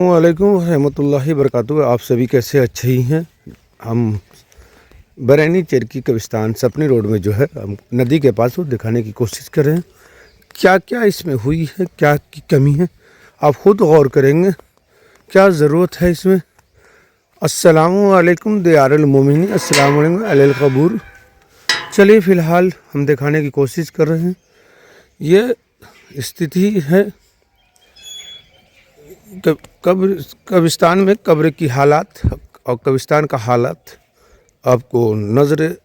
वालेकुम रहमतुल्लाहि वबरकातुहू। आप सभी कैसे अच्छे ही हैं। हम बरैनी चरकी कब्रिस्तान सपनी रोड में जो है हम नदी के पास वो दिखाने की कोशिश कर रहे हैं क्या क्या इसमें हुई है, क्या की कमी है। आप खुद गौर करेंगे क्या ज़रूरत है इसमें। अस्सलामु अलैकुम दियारुल मोमिनीन, अस्सलामु अलैकुम अहल क़बूर। चलिए फ़िलहाल हम दिखाने की कोशिश कर रहे हैं। ये स्थिति है कब्रिस्तान में कब्र की हालात और कब्रिस्तान का हालात आपको नज़र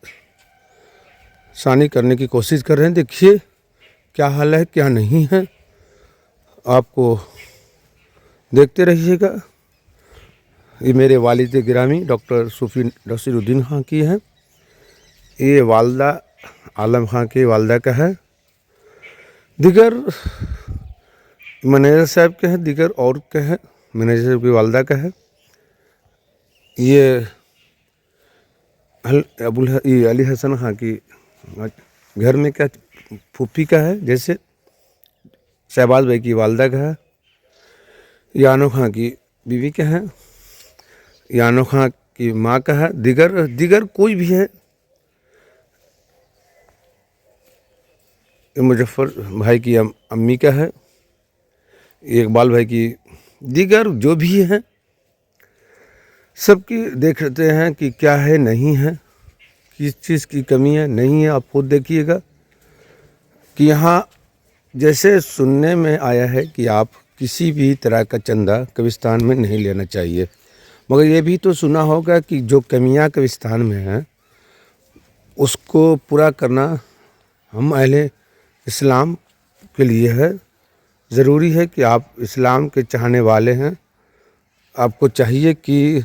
सानी करने की कोशिश कर रहे हैं। देखिए क्या हाल है क्या नहीं है, आपको देखते रहिएगा। ये मेरे वालिद गिरामी डॉक्टर सूफी नसीरुद्दीन खां की है। ये वालदा आलम खां की वालदा का है। दिगर मैनेजर साहब के हैं, दिगर और के हैं, मैनेजर साहब की वालदा का है। ये अली हसन खां की घर में क्या फूफी का है, जैसे शहबाज भाई की वालदा का है। यानो खां की बीवी का है, यानो खां की माँ का है। दिगर कोई भी है, मुजफ्फर भाई की अम्मी का है, इकबाल भाई की। दिगर जो भी हैं सबकी देखते हैं कि क्या है नहीं है, किस चीज़ की कमी है नहीं है। आप खुद देखिएगा कि यहाँ जैसे सुनने में आया है कि आप किसी भी तरह का चंदा कब्रिस्तान में नहीं लेना चाहिए, मगर ये भी तो सुना होगा कि जो कमियाँ कब्रिस्तान में हैं उसको पूरा करना हम अहले इस्लाम के लिए है। ज़रूरी है कि आप इस्लाम के चाहने वाले हैं, आपको चाहिए कि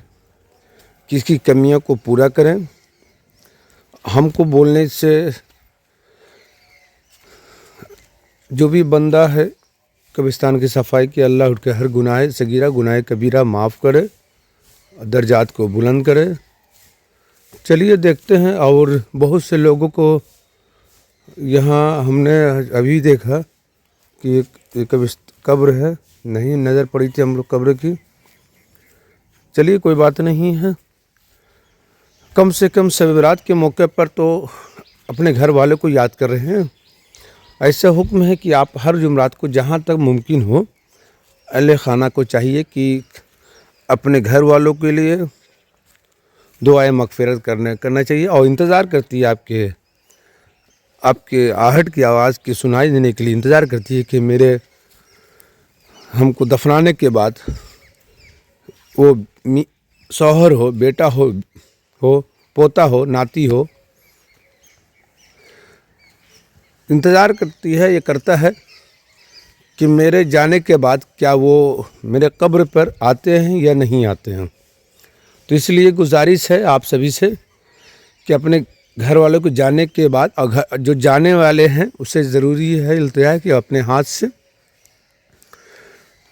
किसकी कमियों को पूरा करें। हमको बोलने से जो भी बंदा है कब्रिस्तान की सफाई की, अल्लाह उनके हर गुनाह सगीरा गुनाह कबीरा माफ़ करे, दर्जात को बुलंद करे। चलिए देखते हैं। और बहुत से लोगों को यहाँ हमने अभी देखा कि एक कब्र है, नहीं नज़र पड़ी थी हम लोग कब्र की। चलिए कोई बात नहीं है, कम से कम शब बरात के मौके पर तो अपने घर वालों को याद कर रहे हैं। ऐसा हुक्म है कि आप हर जुमरात को जहाँ तक मुमकिन हो अहले खाना को चाहिए कि अपने घर वालों के लिए दुआए मगफिरत करना चाहिए। और इंतज़ार करती है आपके आहट की आवाज़ की सुनाई देने के लिए इंतज़ार करती है कि मेरे हमको दफनाने के बाद वो शौहर हो, बेटा हो, पोता हो, नाती हो, इंतज़ार करती है, ये करता है कि मेरे जाने के बाद क्या वो मेरे कब्र पर आते हैं या नहीं आते हैं। तो इसलिए गुजारिश है आप सभी से कि अपने घर वालों को जाने के बाद और जो जाने वाले हैं उससे ज़रूरी है इल्तिजा कि अपने हाथ से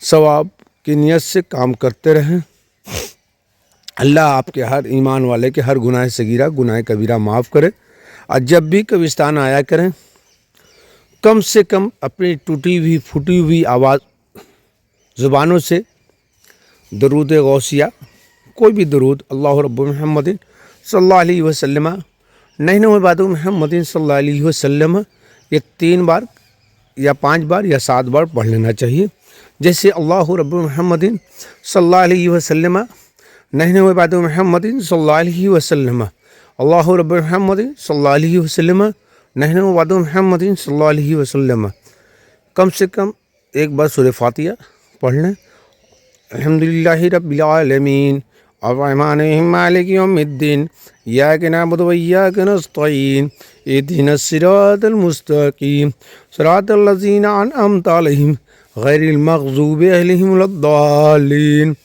सवाब की नियत से काम करते रहें। अल्लाह आपके हर ईमान वाले के हर गुनाह सगीरा गुनाह कबीरा माफ़ करे। और जब भी कब्रिस्तान आया करें कम से कम अपनी टूटी हुई फूटी हुई आवाज़ ज़ुबानों से दरूद गौसिया, कोई भी दरूद, अल्लाह रब्बु मुहम्मदिन सल्लल्लाहु अलैहि वसल्लम नहनु बाद मुहम्मदिन सल्लल्लाहु अलैहि वसल्लम, ये 3 बार या 5 बार या 7 बार पढ़ लेना चाहिए। जैसे अल्लाह रब्बु मुहम्मदिन सल्लल्लाहु अलैहि वसल्लम नहनु बाद मुहम्मदिन सल्लल्लाहु अलैहि वसल्लम, अल्लाह रब्बु मुहम्मदिन सल्लल्लाहु अलैहि वसल्लम नहनु बाद मुहम्मदिन सल्लल्लाहु अलैहि वसल्लम। कम से कम एक बार सूरह फातिहा पढ़ लें। अल्हम्दुलिल्लाहि रब्बिल आलमीन अर्रहमानिर मालिकि यौमिद्दीन इय्याका नअबुदु व इय्याका नस्तईन इहदिनस सिरातल मुस्तकीम सिरातल लज़ीना अनअमता अलैहिम गैरिल मग़ज़ूबि अलैहिम वलद्दालीन।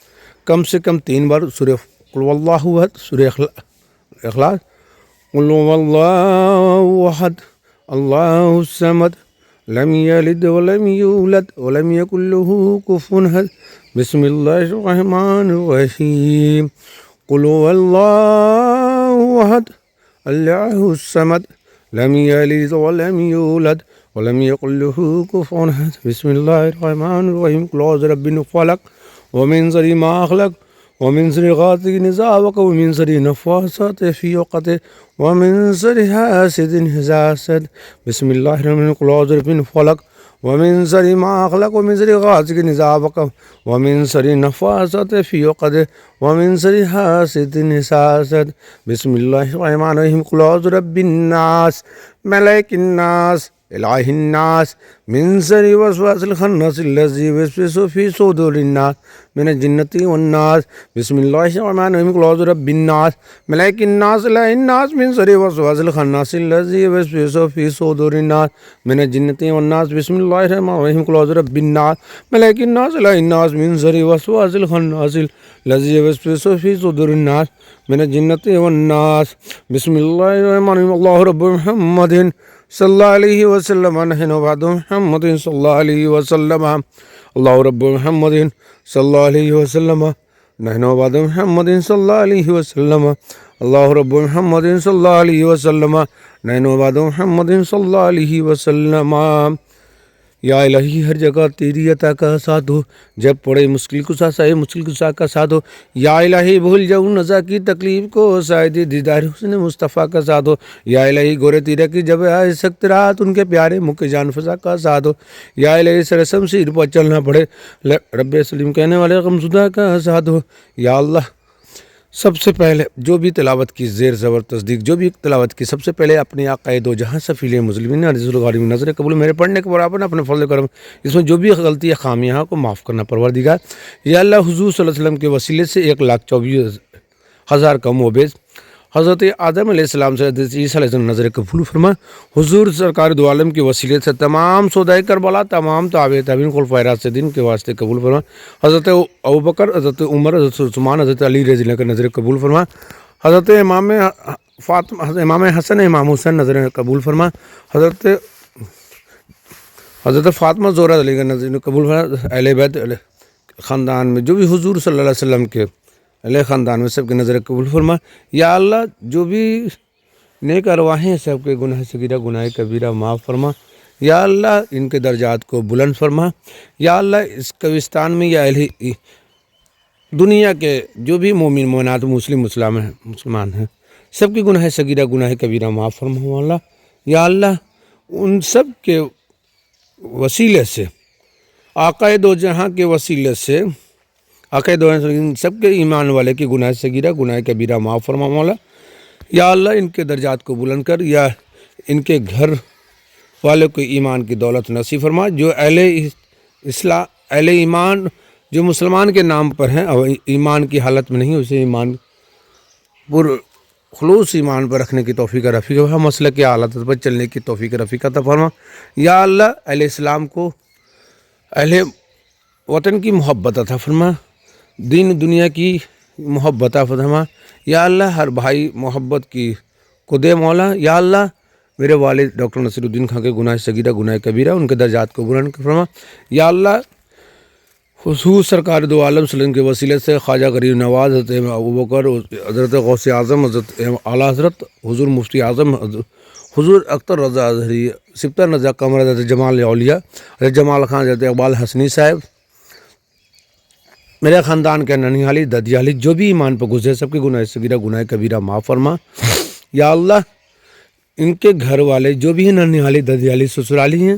कम से कम 3 बार सूरह कुल हुवल्लाहु अहद, सूरह इखलास, कुल हुवल्लाहु अहद अल्लाहुस समद लम यलिद व लम यूलद व लम यकुल लहू कुफुवन अहद। बिस्मिल्लाहिर रहमानिर रहीम। कुल हुवल्लाहु अहद अल्लाहुस समद लम यलिद व लम यूलद व लम यकुल लहू कुफुवन अहद। बिस्मिल्लाहिर रहमानिर रहीम। कुल औज़ु बिरब्बिल फलक ومن شر ما خلق ومن شر غاسق إذا وقب ومن شر النفاثات في العقد ومن شر حاسد إذا حسد بسم الله الرحمن الرحيم قل أعوذ برب الفلق ومن شر ما خلق ومن شر غاسق إذا وقب ومن شر النفاثات في العقد ومن شر حاسد إذا حسد بسم الله الرحمن الرحيم قل أعوذ برب الناس ملك الناس إله الناس من شر وسواس الخناس الذي يوسوس في صدور الناس من الجنة والناس بسم الله الرحمن الرحيم قل أعوذ برب الناس ملك الناس إله الناس من شر وسواس الخناس الذي يوسوس في صدور الناس من الجنة والناس بسم الله الرحمن الرحيم قل أعوذ برب الناس ملك الناس إله الناس من شر وسواس الخناس الذي يوسوس في صدور الناس من الجنة والناس بسم الله الرحمن الرحيم الله رب محمد صلى الله عليه وسلم نحن بعد محمد صلى الله عليه وسلم الله رب محمد صلى الله عليه وسلم نحن بعد محمد صلى الله عليه وسلم الله رب محمد صلى الله عليه وسلم نحن بعد محمد صلى الله عليه وسلم یا الہی ہر جگہ تیری عطا کا ساتھ ہو جب پڑے مشکل کشا سائے مشکل کشا کا ساتھ ہو یا الہی بھول جاؤں نزا کی تکلیف کو شاید دیدار حسن مصطفیٰ کا ساتھ ہو یا الہی گورے تیرہ کی جب آئے سخت رات ان کے پیارے مکھ جان فضا کا ساتھ ہو یا الہی سرسم سیر پر چلنا پڑے رب سلیم کہنے والے غمزدہ کا ساتھ ہو یا اللہ سب سے پہلے جو بھی تلاوت کی زیر زبر تصدیق جو بھی تلاوت کی سب سے پہلے اپنے آقائے دو جہاں سفیل مسلمین عزیز الغاری میں نظر قبول میرے پڑھنے کے برابر اپنے فضل کرم اس میں جو بھی غلطی ہے خامیاں کو معاف کرنا پروردگار یا اللہ حضور صلی اللہ علیہ وسلم کے وسیلے سے 1,24,000 کم و بیش حضرت آدم علیہ السلام سے حضرت عیسیٰ علیہ السلام نظر قبول فرما حضور سرکار دو عالم کے وسیلے سے تمام سودائے کربلا تمام تابعین خلفائے راشدین کے واسطے قبول فرما حضرت ابوبکر حضرت عمر حضرت عثمان حضرت علی رضی اللہ کا نظر قبول فرما حضرت امام فاطمہ امام حسن امام حسین نظر قبول فرما حضرت فاطمہ زہرا علی کا نظر قبول فرما اہل بیت خاندان میں جو بھی حضور صلی اللہ علیہ وسلم کے علیہ خاندان میں سب کے نظر قبول فرما یا اللہ جو بھی نیک ارواحیں سب کے گناہ صغیرہ گناہ کبیرہ معاف فرما یا اللہ ان کے درجات کو بلند فرما یا اللہ اس قبرستان میں یا دنیا کے جو بھی مومن مومنات مسلمان ہیں سب کے گناہ صغیرہ گناہ کبیرہ معاف فرما اللہ یا اللہ ان سب کے وسیلے سے آقائے دو جہاں کے وسیلے سے عقائد سب کے ایمان والے کے گناہ صغیرہ گناہ کبیرہ معاف فرما مولا یا اللہ ان کے درجات کو بلند کر یا ان کے گھر والوں کو ایمان کی دولت نصیب فرما جو اہل ایمان جو مسلمان کے نام پر ہیں اور ایمان کی حالت میں نہیں اسے ایمان پر خلوص ایمان پر رکھنے کی توفیق رفیق ہے مسلک کی حالت پر چلنے کی توفیق رفیق عطا فرما یا اللہ اہل اسلام کو اہل وطن کی محبت عطا فرما دین دنیا کی محبت عطا فرما یا اللہ ہر بھائی محبت کی کو دے مولا یا اللہ میرے والد ڈاکٹر نصیر الدین خان کے گناہ صغیرہ گناہ کبیرہ ان کے درجات کو بلند فرما یا اللہ حضور سرکار دو عالم صلی اللہ علیہ وسلم کے وسیلے سے خواجہ غریب نواز حضرت ابوبکر حضرت غوث اعظم حضرت اعلیٰ حضرت حضور مفتی اعظم حضور اختر رضا اظہری سپتہ رضا قمر حضرت جمال اولیاء حضرت جمال خان حضرت اقبال حسنی صاحب میرے خاندان کے ننیالی ددیالی جو بھی ایمان پر گزرے سب کے گناہ صغیرہ گناہ کبیرہ معاف فرما یا اللہ ان کے گھر والے جو بھی ہیں ننیالی ددیالی سسرالی ہیں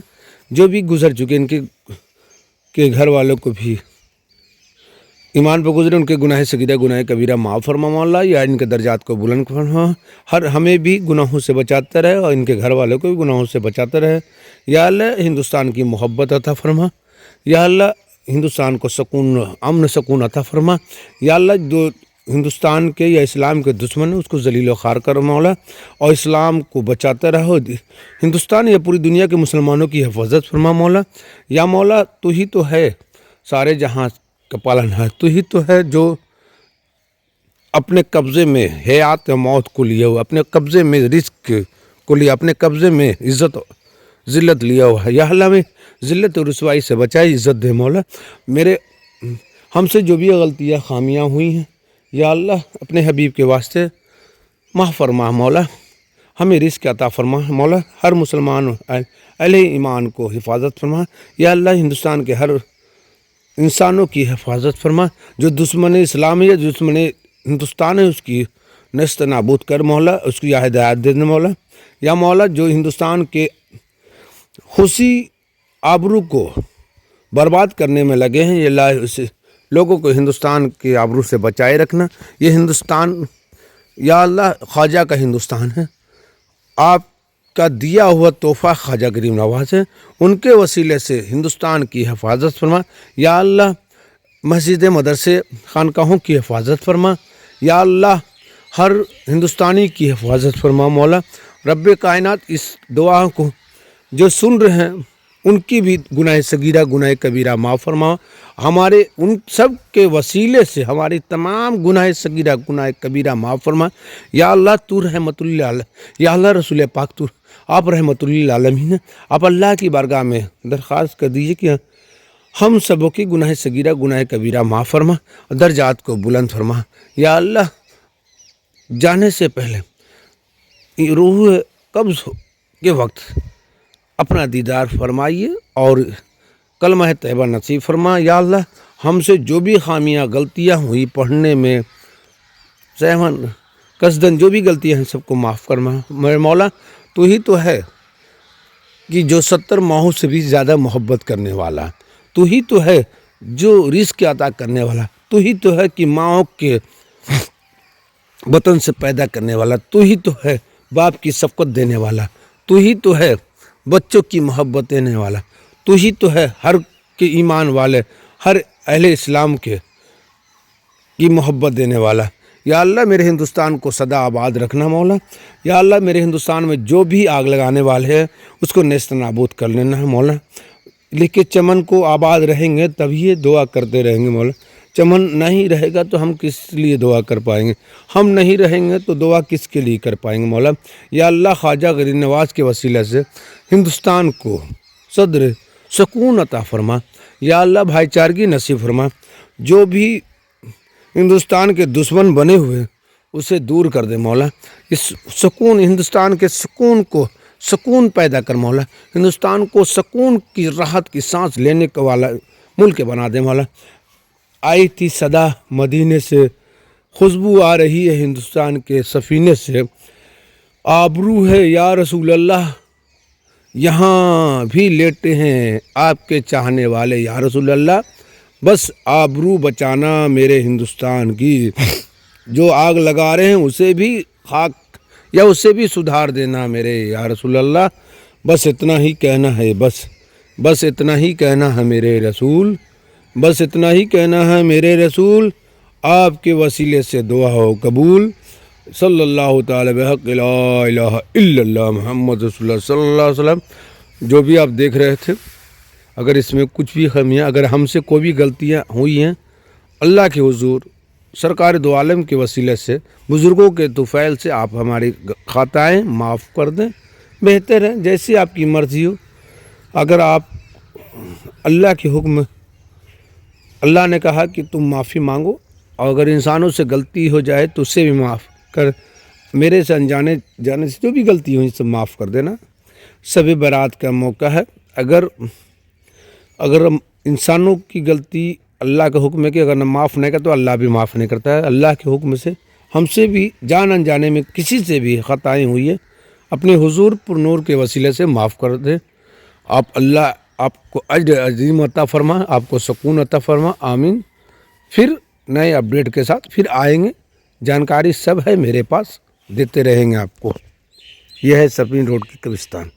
جو بھی گزر چکے ان کے گھر والوں کو بھی ایمان پر گزرے ان کے گناہ صغیرہ گناہ کبیرہ معاف فرما مولا یا ان کے درجات کو بلند فرما ہمیں بھی گناہوں سے بچاتا رہے اور ان کے گھر والوں کو بھی گناہوں سے بچاتا رہے یا اللہ ہندوستان کی محبت عطا فرما یا اللہ ہندوستان کو سکون امن سکون عطا فرما یا اللہ جو ہندوستان کے یا اسلام کے دشمن ہیں اس کو ذلیل و خوار کر مولا اور اسلام کو بچاتا رہو ہندوستان یا پوری دنیا کے مسلمانوں کی حفاظت فرما مولا یا مولا تو ہی تو ہے سارے جہاں کا پالن ہے تو ہی تو ہے جو اپنے قبضے میں حیات و موت کو لیا ہوا اپنے قبضے میں رزق کو لیا اپنے قبضے میں عزت ذلت لیا ہوا ہے یا اللہ میں ذلت و رسوائی سے بچائی عزت دے مولا ہم سے جو بھی غلطیاں خامیاں ہوئی ہیں یا اللہ اپنے حبیب کے واسطے معاف فرما مولا ہمیں رزق عطا فرما مولا ہر مسلمان اہل ایمان کو حفاظت فرما یا اللہ ہندوستان کے ہر इंसानों की हिफाजत फरमा, जो दुश्मन इस्लाम है, दुश्मन हिंदुस्तान है, उसकी नस्त नाबूद कर मौला, उसकी या हिदायत दे दे मौला। या मौला जो हिंदुस्तान के खुशी आबरू को बर्बाद करने में लगे हैं, ये अल्लाह उस लोगों को हिंदुस्तान के आबरू से बचाए रखना। ये हिंदुस्तान या अल्लाह ख्वाजा का हिंदुस्तान है, आपका दिया हुआ तोहफा ख्वाजा गरीब नवाज है, उनके वसीले से हिंदुस्तान की हिफाजत फरमा। या अल्लाह मस्जिद मदरसे खानकाहों की हिफाजत फरमा। या अल्लाह हर हिंदुस्तानी की हिफाजत फरमा मौला। रब्बे कायनात इस दुआ को जो सुन रहे हैं उनकी भी गुनाह सगीरा गुनाह कबीरा माफ़ फरमा। हमारे उन सब के वसीले से हमारी तमाम गुनाह सगीरा गुनाह कबीरा माफ़ फरमा। या अल्लाह तू रहमतुल्लिल आलमीन, या अल्लाह रसूल पाक तू आप रहमतुल्लिल आलमीन हैं। आप अल्लाह की बारगाह में दरख्वास्त कर दीजिए कि हम सबों की गुनाह सगीरा गुनाह कबीरा माफ़ फरमा, दर्जात को बुलंद फरमा। या अल्लाह जाने से पहले रूह कब्ज़ के वक्त अपना दीदार फरमाइए और कलमा तैयबा नसीब फरमा। या अल्लाह हमसे जो भी खामियां गलतियां हुई पढ़ने में सहमन कसदन जो भी गलतियां हैं सबको माफ़ फरमा। मेरे मौला तू ही तो है कि जो 70 माहों से भी ज़्यादा मोहब्बत करने वाला, तू ही तो है जो रिज़्क़ अता करने वाला, तू ही तो है कि माओं के वतन से पैदा करने वाला, तू ही तो है बाप की शफ़क़त देने वाला, तू ही तो है बच्चों की मोहब्बत देने वाला, तू ही तो है हर के ईमान वाले हर अहले इस्लाम के की मोहब्बत देने वाला। या अल्लाह मेरे हिंदुस्तान को सदा आबाद रखना मौला। या अल्लाह मेरे हिंदुस्तान में जो भी आग लगाने वाले हैं उसको नेस्त नाबूद कर लेना है मौला। लेकिन चमन को आबाद रहेंगे तभी ये दुआ करते रहेंगे मौला। चमन नहीं रहेगा तो हम किस लिए दुआ कर पाएंगे, हम नहीं रहेंगे तो दुआ किसके लिए कर पाएंगे मौला। या अल्लाह ख्वाजा गरीब नवाज के वसीले से हिंदुस्तान को सद्र सुकून अता फरमा। या अल्लाह भाईचारगी नसीब फरमा। जो भी हिंदुस्तान के दुश्मन बने हुए उसे दूर कर दे मौला। इस सुकून हिंदुस्तान के सुकून को सुकून पैदा कर मौला। हिंदुस्तान को सुकून की राहत की सांस लेने का वाला मुल्क बना दे मौला। आई थी सदा मदीने से, खुशबू आ रही है हिंदुस्तान के सफ़ीने से, आबरू है या रसूल अल्लाह यहाँ भी लेटे हैं आपके चाहने वाले या रसूल अल्लाह। बस आबरू बचाना मेरे हिंदुस्तान की, जो आग लगा रहे हैं उसे भी खाक या उसे भी सुधार देना मेरे या रसूल अल्लाह। बस इतना ही कहना है, बस इतना ही कहना है मेरे रसूल, बस इतना ही कहना है मेरे रसूल। आपके वसीले से दुआ हो कबूल। सल्लल्लाहु ताला बिहक़्क़ि ला इलाहा इल्लल्लाह मुहम्मद रसूलुल्लाह सल्लल्लाहु अलैहि वसल्लम। जो भी आप देख रहे थे, अगर इसमें कुछ भी खामियाँ, अगर हमसे कोई भी गलतियाँ हुई हैं, अल्लाह के हुजूर सरकार दो आलम के वसीले से बुज़ुर्गों के तुफ़ैल से आप हमारी ख़ताएँ माफ़ कर दें। बेहतर है जैसी आपकी मर्ज़ी हो। अगर आप अल्लाह के हुक्म, अल्लाह ने कहा कि तुम माफ़ी मांगो, और अगर इंसानों से गलती हो जाए तो उससे भी माफ़ कर, मेरे से अनजाने जाने से जो भी गलती हुई सब माफ़ कर देना। सभी बारात का मौका है। अगर इंसानों की गलती अल्लाह का हुक्म है कि अगर माफ़ नहीं करता तो अल्लाह भी माफ़ नहीं करता है। अल्लाह के हुक्म से हमसे भी जान अनजाने में किसी से भी ख़ताएँ हुई है, अपने हुजूर पुर नूर के वसीले से माफ़ कर दे। आप अल्लाह आपको अज्र अजीम अता फरमा, आपको सुकून अता फरमा। आमीन। फिर नए अपडेट के साथ फिर आएंगे। जानकारी सब है मेरे पास, देते रहेंगे आपको। यह है सफीन रोड की कब्रिस्तान।